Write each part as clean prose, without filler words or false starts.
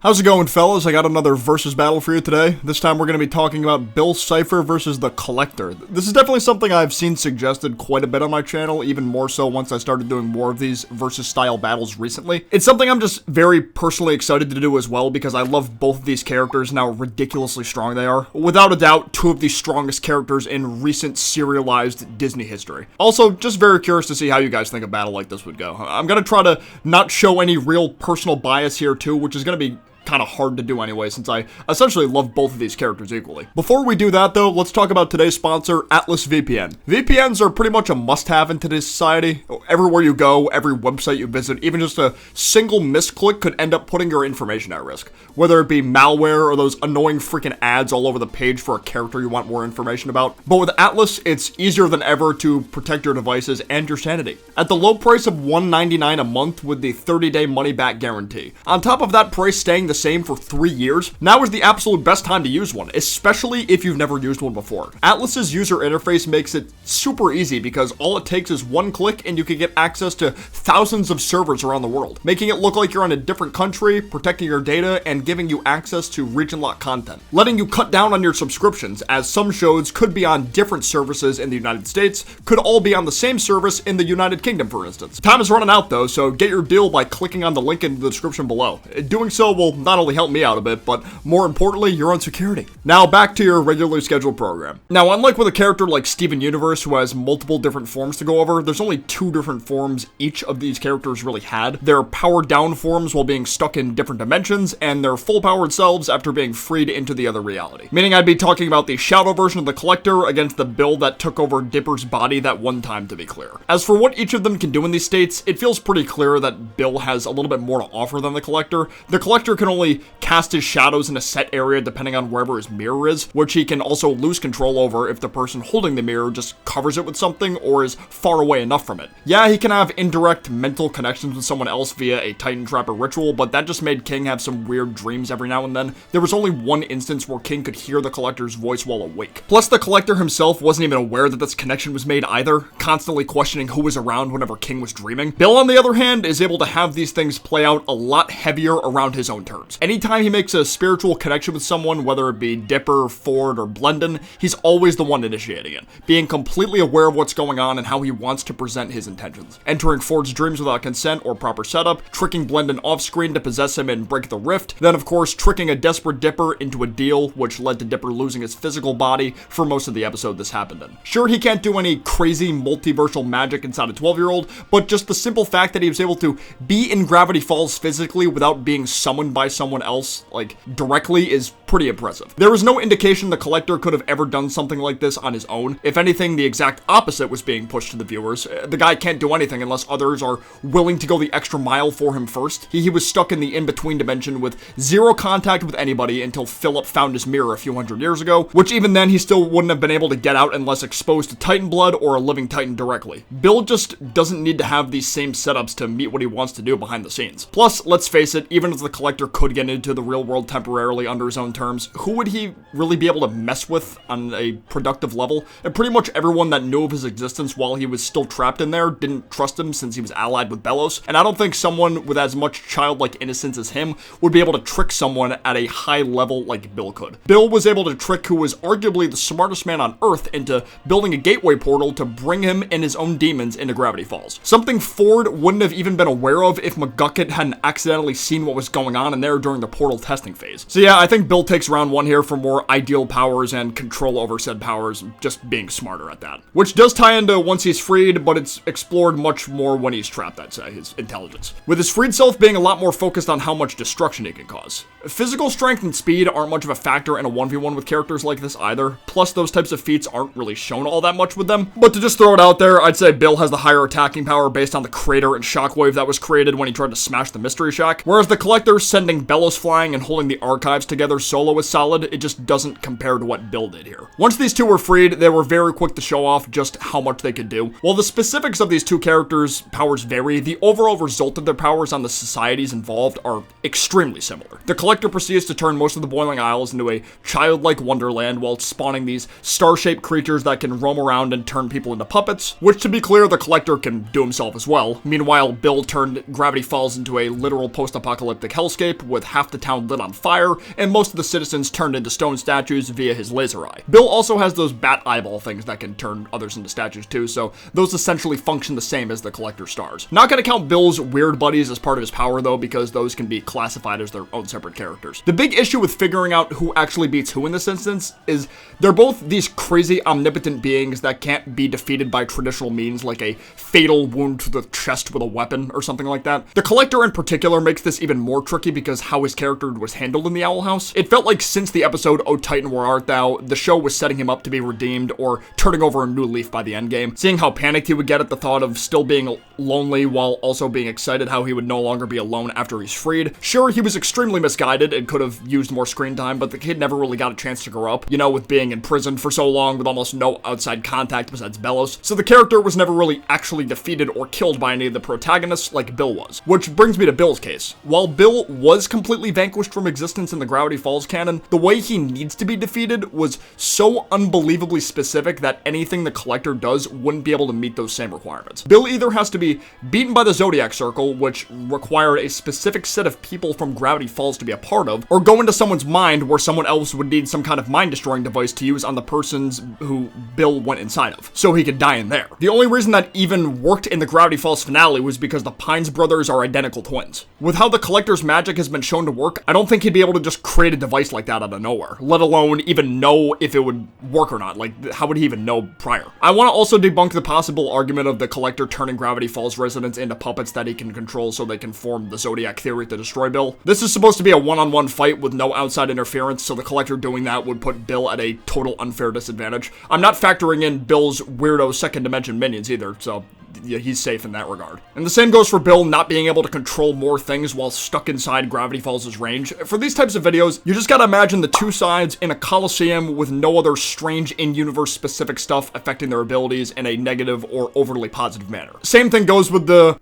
How's it going, fellas? I got another versus battle for you today. This time we're going to be talking about Bill Cipher versus the Collector. This is definitely something I've seen suggested quite a bit on my channel, even more so once I started doing more of these versus style battles recently. It's something I'm just very personally excited to do as well because I love both of these characters and how ridiculously strong they are. Without a doubt, two of the strongest characters in recent serialized Disney history. Also, just very curious to see how you guys think a battle like this would go. I'm going to try to not show any real personal bias here too, which is going to be kind of hard to do anyway, since I essentially love both of these characters equally. Before we do that though, let's talk about today's sponsor, Atlas VPN. VPNs are pretty much a must-have in today's society. Everywhere you go, every website you visit, even just a single misclick could end up putting your information at risk. Whether it be malware or those annoying freaking ads all over the page for a character you want more information about. But with Atlas, it's easier than ever to protect your devices and your sanity. At the low price of $199 a month with the 30-day money-back guarantee. On top of that price staying the same for 3 years, now is the absolute best time to use one, especially if you've never used one before. Atlas's user interface makes it super easy because all it takes is one click and you can get access to thousands of servers around the world, making it look like you're in a different country, protecting your data, and giving you access to region-locked content, letting you cut down on your subscriptions, as some shows could be on different services in the United States, could all be on the same service in the United Kingdom, for instance. Time is running out though, so get your deal by clicking on the link in the description below. Doing so will not only help me out a bit, but more importantly, your own security. Now back to your regularly scheduled program. Now, unlike with a character like Steven Universe, who has multiple different forms to go over, there's only 2 different forms each of these characters really had. Their powered down forms while being stuck in different dimensions, and their full powered selves after being freed into the other reality. Meaning I'd be talking about the Shadow version of the Collector against the Bill that took over Dipper's body that one time, to be clear. As for what each of them can do in these states, it feels pretty clear that Bill has a little bit more to offer than the Collector. The Collector can only cast his shadows in a set area depending on wherever his mirror is, which he can also lose control over if the person holding the mirror just covers it with something or is far away enough from it. Yeah, he can have indirect mental connections with someone else via a Titan Trapper ritual, but that just made King have some weird dreams every now and then. There was only one instance where King could hear the Collector's voice while awake. Plus, the Collector himself wasn't even aware that this connection was made either, constantly questioning who was around whenever King was dreaming. Bill, on the other hand, is able to have these things play out a lot heavier around his own terms. Anytime he makes a spiritual connection with someone, whether it be Dipper, Ford, or Blendon, he's always the one initiating it, being completely aware of what's going on and how he wants to present his intentions. Entering Ford's dreams without consent or proper setup, tricking Blendon off-screen to possess him and break the rift, then of course tricking a desperate Dipper into a deal, which led to Dipper losing his physical body for most of the episode this happened in. Sure, he can't do any crazy multiversal magic inside a 12-year-old, but just the simple fact that he was able to be in Gravity Falls physically without being summoned by someone else, like, directly is pretty impressive. There is no indication the Collector could have ever done something like this on his own. If anything, the exact opposite was being pushed to the viewers. The guy can't do anything unless others are willing to go the extra mile for him first. He was stuck in the in-between dimension with zero contact with anybody until Philip found his mirror a few hundred years ago, which even then he still wouldn't have been able to get out unless exposed to Titan blood or a living Titan directly. Bill just doesn't need to have these same setups to meet what he wants to do behind the scenes. Plus, let's face it, even if the Collector could get into the real world temporarily under his own terms, who would he really be able to mess with on a productive level? And pretty much everyone that knew of his existence while he was still trapped in there didn't trust him since he was allied with Bellows, and I don't think someone with as much childlike innocence as him would be able to trick someone at a high level like Bill could. Bill was able to trick who was arguably the smartest man on Earth into building a gateway portal to bring him and his own demons into Gravity Falls. Something Ford wouldn't have even been aware of if McGucket hadn't accidentally seen what was going on in there during the portal testing phase. So yeah, I think Bill takes round 1 here for more ideal powers and control over said powers, just being smarter at that. Which does tie into once he's freed, but it's explored much more when he's trapped, I'd say, his intelligence. With his freed self being a lot more focused on how much destruction he can cause. Physical strength and speed aren't much of a factor in a 1v1 with characters like this either, plus those types of feats aren't really shown all that much with them. But to just throw it out there, I'd say Bill has the higher attacking power based on the crater and shockwave that was created when he tried to smash the Mystery Shack, whereas the Collector sending Bellows flying and holding the archives together solo is solid, it just doesn't compare to what Bill did here. Once these two were freed, they were very quick to show off just how much they could do. While the specifics of these two characters' powers vary, the overall result of their powers on the societies involved are extremely similar. The Collector proceeds to turn most of the Boiling Isles into a childlike wonderland while spawning these star-shaped creatures that can roam around and turn people into puppets, which, to be clear, the Collector can do himself as well. Meanwhile, Bill turned Gravity Falls into a literal post-apocalyptic hellscape with half the the town lit on fire, and most of the citizens turned into stone statues via his laser eye. Bill also has those bat eyeball things that can turn others into statues too, so those essentially function the same as the collector stars. Not gonna count Bill's weird buddies as part of his power though, because those can be classified as their own separate characters. The big issue with figuring out who actually beats who in this instance is they're both these crazy omnipotent beings that can't be defeated by traditional means like a fatal wound to the chest with a weapon or something like that. The collector in particular makes this even more tricky because how his character was handled in the Owl House. It felt like since the episode "O Titan, Where Art Thou?" the show was setting him up to be redeemed or turning over a new leaf by the endgame. Seeing how panicked he would get at the thought of still being lonely while also being excited how he would no longer be alone after he's freed. Sure, he was extremely misguided and could have used more screen time, but the kid never really got a chance to grow up, you know, with being in prison for so long with almost no outside contact besides Bellows. So the character was never really actually defeated or killed by any of the protagonists like Bill was. Which brings me to Bill's case. While Bill was completely vanquished from existence in the Gravity Falls canon, the way he needs to be defeated was so unbelievably specific that anything the collector does wouldn't be able to meet those same requirements. Bill either has to be beaten by the Zodiac Circle, which required a specific set of people from Gravity Falls to be a part of, or go into someone's mind where someone else would need some kind of mind-destroying device to use on the persons who Bill went inside of, so he could die in there. The only reason that even worked in the Gravity Falls finale was because the Pines brothers are identical twins. With how the collector's magic has been shown to work, I don't think he'd be able to just create a device like that out of nowhere, let alone even know if it would work or not. Like, how would he even know prior? I want to also debunk the possible argument of the collector turning Gravity Falls residents into puppets that he can control so they can form the Zodiac theory to destroy Bill. This is supposed to be a one-on-one fight with no outside interference, so the collector doing that would put Bill at a total unfair disadvantage. I'm not factoring in Bill's weirdo second dimension minions either, so yeah, he's safe in that regard. And the same goes for Bill not being able to control more things while stuck inside Gravity Falls' range. For these types of videos, you just gotta imagine the two sides in a coliseum with no other strange in-universe specific stuff affecting their abilities in a negative or overly positive manner. Same thing goes with the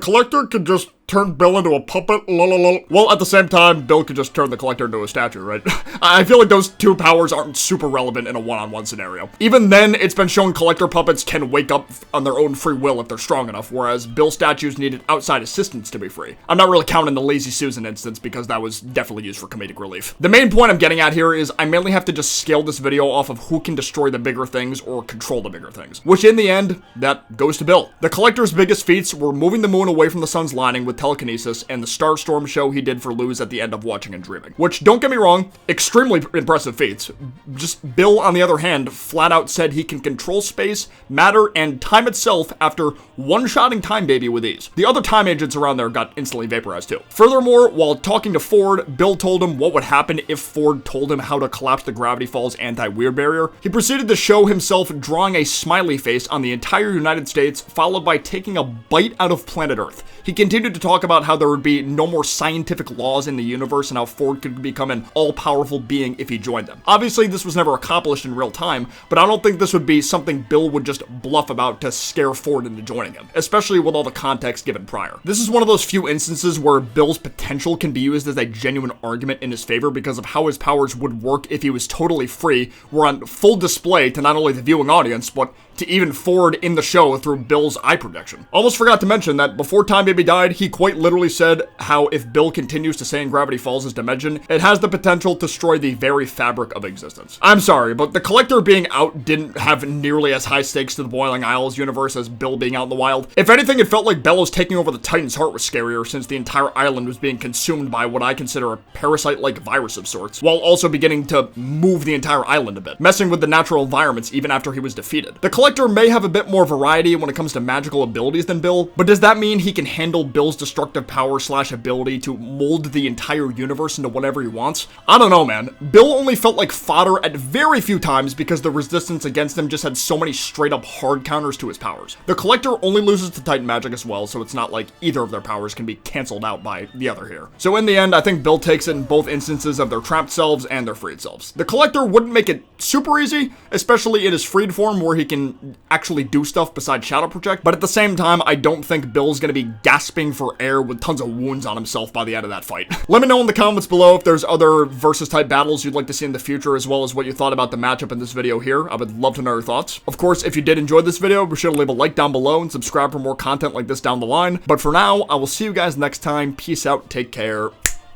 collector could just turn Bill into a puppet, lol. Well, at the same time, Bill could just turn the collector into a statue, right? I feel like those two powers aren't super relevant in a one-on-one scenario. Even then, it's been shown collector puppets can wake up on their own free will if they're strong enough, whereas Bill statues needed outside assistance to be free. I'm not really counting the Lazy Susan instance because that was definitely used for comedic relief. The main point I'm getting at here is I mainly have to just scale this video off of who can destroy the bigger things or control the bigger things, which in the end, that goes to Bill. The collector's biggest feats were moving the moon away from the sun's lining with telekinesis and the Starstorm show he did for Luz at the end of Watching and Dreaming. Which, don't get me wrong, extremely impressive feats. Just Bill, on the other hand, flat out said he can control space, matter, and time itself after one-shotting Time Baby with ease. The other time agents around there got instantly vaporized too. Furthermore, while talking to Ford, Bill told him what would happen if Ford told him how to collapse the Gravity Falls anti-weird barrier. He proceeded to show himself drawing a smiley face on the entire United States, followed by taking a bite out of planet Earth. He continued to talk about how there would be no more scientific laws in the universe and how Ford could become an all-powerful being if he joined them. Obviously, this was never accomplished in real time, but I don't think this would be something Bill would just bluff about to scare Ford into joining him, especially with all the context given prior. This is one of those few instances where Bill's potential can be used as a genuine argument in his favor because of how his powers would work if he was totally free, were on full display to not only the viewing audience, but to even Ford in the show through Bill's eye projection. Almost forgot to mention that before Time Baby died, he quite literally said how if Bill continues to stay in Gravity Falls' dimension, it has the potential to destroy the very fabric of existence. I'm sorry, but the collector being out didn't have nearly as high stakes to the Boiling Isles universe as Bill being out in the wild. If anything, it felt like Bellows taking over the Titan's heart was scarier since the entire island was being consumed by what I consider a parasite-like virus of sorts, while also beginning to move the entire island a bit, messing with the natural environments even after he was defeated. The collector may have a bit more variety when it comes to magical abilities than Bill, but does that mean he can handle Bill's destructive power / ability to mold the entire universe into whatever he wants? I don't know, man. Bill only felt like fodder at very few times because the resistance against him just had so many straight up hard counters to his powers. The collector only loses to Titan magic as well, so it's not like either of their powers can be cancelled out by the other here. So in the end, I think Bill takes it in both instances of their trapped selves and their freed selves. The collector wouldn't make it super easy, especially in his freed form where he can actually do stuff besides shadow project, but at the same time, I don't think Bill's gonna be gasping for air with tons of wounds on himself by the end of that fight. Let me know in the comments below if there's other versus type battles you'd like to see in the future, as well as what you thought about the matchup in this video here. I would love to know your thoughts. Of course, if you did enjoy this video, be sure to leave a like down below and subscribe for more content like this down the line. But for now, I will see you guys next time. Peace out, take care.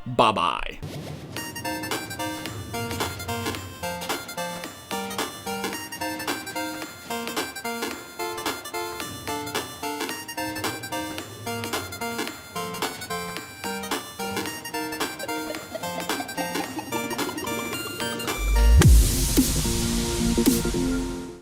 Bye-bye.